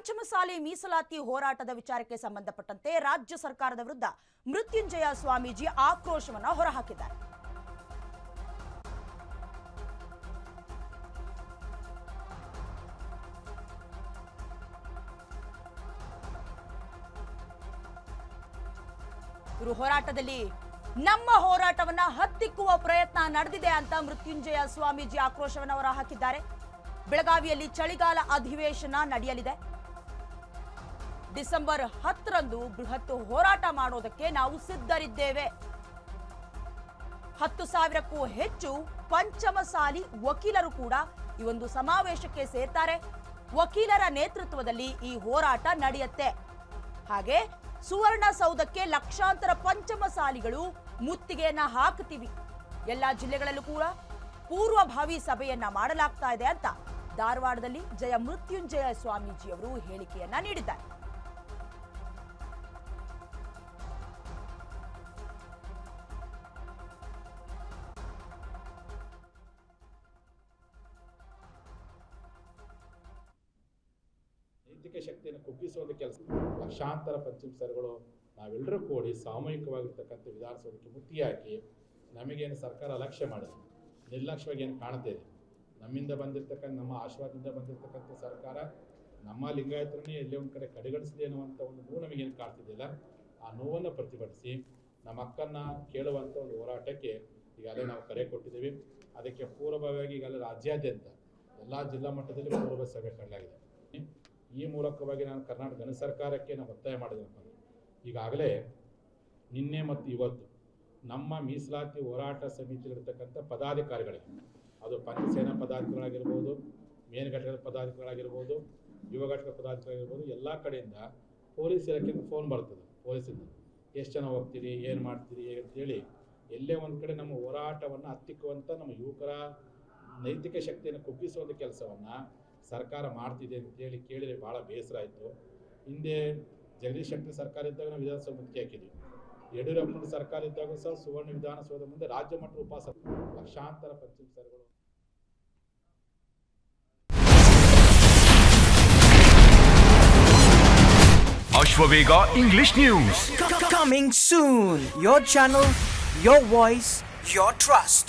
ಪಂಚಮಸಾಲಿ ಮೀಸಲಾತಿ ಹೋರಾಟದ ವಿಚಾರಕ್ಕೆ ಸಂಬಂಧಪಟ್ಟಂತೆ ರಾಜ್ಯ ಸರ್ಕಾರದ ವಿರುದ್ಧ ಮೃತ್ಯುಂಜಯ ಸ್ವಾಮೀಜಿ ಆಕ್ರೋಶವನ್ನು ಹೊರಹಾಕಿದ್ದಾರೆ. ಇವರು ಹೋರಾಟದಲ್ಲಿ ನಮ್ಮ ಹೋರಾಟವನ್ನ ಹತ್ತಿಕ್ಕುವ ಪ್ರಯತ್ನ ನಡೆದಿದೆ ಅಂತ ಮೃತ್ಯುಂಜಯ ಸ್ವಾಮೀಜಿ ಆಕ್ರೋಶವನ್ನು ಹೊರಹಾಕಿದ್ದಾರೆ. ಬೆಳಗಾವಿಯಲ್ಲಿ ಚಳಿಗಾಲ ಅಧಿವೇಶನ ನಡೆಯಲಿದೆ. ಡಿಸೆಂಬರ್ 10ರಂದು ಬೃಹತ್ ಹೋರಾಟ ಮಾಡೋದಕ್ಕೆ ನಾವು ಸಿದ್ಧರಿದ್ದೇವೆ. 10,000ಕ್ಕೂ ಹೆಚ್ಚು ಪಂಚಮಸಾಲಿ ವಕೀಲರು ಕೂಡ ಈ ಒಂದು ಸಮಾವೇಶಕ್ಕೆ ಸೇರ್ತಾರೆ. ವಕೀಲರ ನೇತೃತ್ವದಲ್ಲಿ ಈ ಹೋರಾಟ ನಡೆಯುತ್ತೆ. ಹಾಗೆ ಸುವರ್ಣಸೌಧಕ್ಕೆ ಲಕ್ಷಾಂತರ ಪಂಚಮಸಾಲಿಗಳು ಮುತ್ತಿಗೆಯನ್ನ ಹಾಕುತ್ತೀವಿ. ಎಲ್ಲಾ ಜಿಲ್ಲೆಗಳಲ್ಲೂ ಕೂಡ ಪೂರ್ವಭಾವಿ ಸಭೆಯನ್ನ ಮಾಡಲಾಗ್ತಾ ಇದೆ ಅಂತ ಧಾರವಾಡದಲ್ಲಿ ಜಯ ಮೃತ್ಯುಂಜಯ ಸ್ವಾಮೀಜಿಯವರು ಹೇಳಿಕೆಯನ್ನ ನೀಡಿದ್ದಾರೆ. ನೈತಿಕ ಶಕ್ತಿಯನ್ನು ಕುಗ್ಗಿಸುವ ಕೆಲಸ ಲಕ್ಷಾಂತರ ಪಂಚಮಸಾಲಿಗಳು ನಾವೆಲ್ಲರೂ ಕೂಡಿ ಸಾಮೂಹಿಕವಾಗಿರ್ತಕ್ಕಂಥ ವಿಧಾನಸೌಧಕ್ಕೆ ಮುತ್ತಿಗೆ ಹಾಕಿ ನಮಗೇನು ಸರ್ಕಾರ ಅಲಕ್ಷ್ಯ ಮಾಡಿದೆ, ನಿರ್ಲಕ್ಷ್ಯವಾಗಿ ಏನು ಕಾಣ್ತಾ ಇದೆ. ನಮ್ಮಿಂದ ಬಂದಿರತಕ್ಕಂಥ ನಮ್ಮ ಆಶೀರ್ವಾದದಿಂದ ಬಂದಿರತಕ್ಕಂಥ ಸರ್ಕಾರ ನಮ್ಮ ಲಿಂಗಾಯತರನ್ನೇ ಎಲ್ಲೇ ಒಂದು ಕಡೆ ಕಡೆಗಣಿಸಿದೆ ಅನ್ನುವಂಥ ಒಂದು ನೋವು ನಮಗೇನು ಕಾಣ್ತಿದ್ದಿಲ್ಲ. ಆ ನೋವನ್ನು ಪ್ರತಿಭಟಿಸಿ ನಮ್ಮ ಹಕ್ಕನ್ನು ಕೇಳುವಂಥ ಒಂದು ಹೋರಾಟಕ್ಕೆ ಈಗಾಗಲೇ ನಾವು ಕರೆ ಕೊಟ್ಟಿದ್ದೀವಿ. ಅದಕ್ಕೆ ಪೂರ್ವಭಾವಿಯಾಗಿ ಈಗಾಗಲೇ ರಾಜ್ಯಾದ್ಯಂತ ಎಲ್ಲ ಜಿಲ್ಲಾ ಮಟ್ಟದಲ್ಲಿ ಪೂರ್ವ ಸಭೆ ಕರೆಯಲಾಗಿದೆ. ಈ ಮೂಲಕವಾಗಿ ನಾನು ಕರ್ನಾಟಕ ಗಣ ಸರ್ಕಾರಕ್ಕೆ ನಾನು ಒತ್ತಾಯ ಮಾಡಿದ್ದೇನೆ. ಈಗಾಗಲೇ ನಿನ್ನೆ ಮತ್ತು ಇವತ್ತು ನಮ್ಮ ಮೀಸಲಾತಿ ಹೋರಾಟ ಸಮಿತಿಯಲ್ಲಿರ್ತಕ್ಕಂಥ ಪದಾಧಿಕಾರಿಗಳಿಗೆ, ಅದು ಪಂಚಸೇನಾ ಪದಾಧಿಕಾರಿಗಳಾಗಿರ್ಬೋದು, ಮೇಲ್ಘಟಕದ ಪದಾಧಿಕಾರಿಗಳಾಗಿರ್ಬೋದು, ಯುವ ಘಟಕದ ಪದಾಧಿಕಾರಿಗಳಿರ್ಬೋದು, ಎಲ್ಲ ಕಡೆಯಿಂದ ಪೊಲೀಸ್ ಇಲಾಖೆಯಿಂದ ಫೋನ್ ಬರ್ತದೆ. ಪೊಲೀಸಿಂದ ಎಷ್ಟು ಜನ ಹೋಗ್ತೀರಿ, ಏನು ಮಾಡ್ತೀರಿ ಅಂತೇಳಿ ಎಲ್ಲೇ ಒಂದು ಕಡೆ ನಮ್ಮ ಹೋರಾಟವನ್ನು ಹತ್ತಿಕ್ಕುವಂಥ ನಮ್ಮ ಯುವಕರ ನೈತಿಕ ಶಕ್ತಿಯನ್ನು ಕುಗ್ಗಿಸುವಂಥ ಕೆಲಸವನ್ನು ಸರ್ಕಾರ ಮಾಡ್ತಿದೆ ಅಂತೇಳಿ ಕೇಳಿದರೆ ಭಾಳ ಬೇಸರ ಆಯಿತು. ಹಿಂದೆ ಜಗದೀಶ್ ಶೆಟ್ಟರ್ ಸರ್ಕಾರ ಇದ್ದಾಗ ನಾವು ವಿಧಾನಸೌಧ ಮುತ್ತಿಗೆ ಹಾಕಿದ್ವಿ. ಯಡಿಯೂರಪ್ಪನ ಸರ್ಕಾರ ಇದ್ದಾಗ ಸಹ ಸುವರ್ಣ ವಿಧಾನಸೌಧ ಮುಂದೆ ರಾಜ್ಯ ಮಟ್ಟದ ಉಪವಾಸ ಲಕ್ಷಾಂತರ ಪಂಚಮಸಾಲಿಗಳು. Ashwavega English News. Coming soon. Your channel, your voice, your trust.